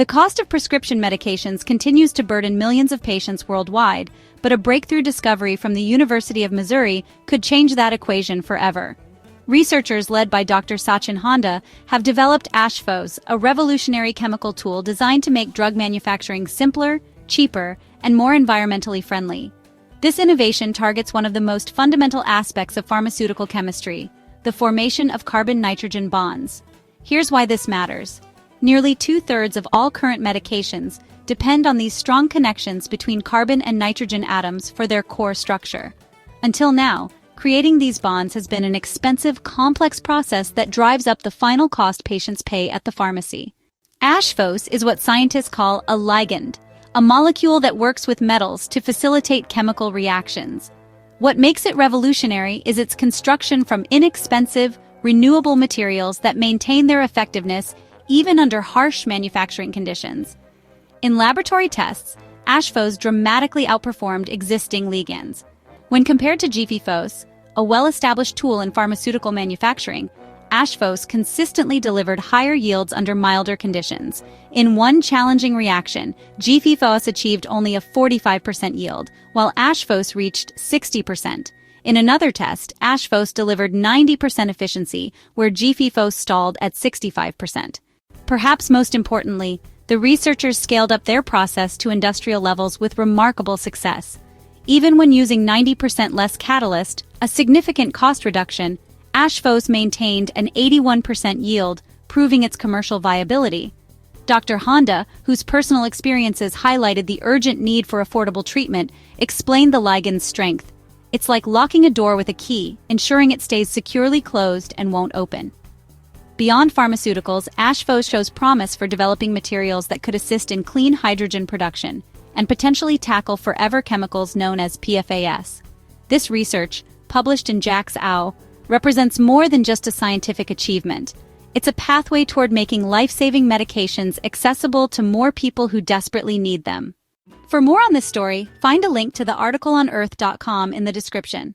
The cost of prescription medications continues to burden millions of patients worldwide, but a breakthrough discovery from the University of Missouri could change that equation forever. Researchers led by Dr. Sachin Honda have developed AshPhos, a revolutionary chemical tool designed to make drug manufacturing simpler, cheaper, and more environmentally friendly. This innovation targets one of the most fundamental aspects of pharmaceutical chemistry, the formation of carbon-nitrogen bonds. Here's why this matters. Nearly 2/3 of all current medications depend on these strong connections between carbon and nitrogen atoms for their core structure. Until now, creating these bonds has been an expensive, complex process that drives up the final cost patients pay at the pharmacy. AshPhos is what scientists call a ligand, a molecule that works with metals to facilitate chemical reactions. What makes it revolutionary is its construction from inexpensive, renewable materials that maintain their effectiveness even under harsh manufacturing conditions. In laboratory tests, AshPhos dramatically outperformed existing ligands. When compared to AshPhos, a well-established tool in pharmaceutical manufacturing, AshPhos consistently delivered higher yields under milder conditions. In one challenging reaction, AshPhos achieved only a 45% yield, while AshPhos reached 60%. In another test, AshPhos delivered 90% efficiency, where AshPhos stalled at 65%. Perhaps most importantly, the researchers scaled up their process to industrial levels with remarkable success. Even when using 90% less catalyst, a significant cost reduction, AshPhos maintained an 81% yield, proving its commercial viability. Dr. Honda, whose personal experiences highlighted the urgent need for affordable treatment, explained the ligand's strength. It's like locking a door with a key, ensuring it stays securely closed and won't open. Beyond pharmaceuticals, AshPhos shows promise for developing materials that could assist in clean hydrogen production and potentially tackle forever chemicals known as PFAS. This research, published in JACS AO, represents more than just a scientific achievement. It's a pathway toward making life-saving medications accessible to more people who desperately need them. For more on this story, find a link to the article on Earth.com in the description.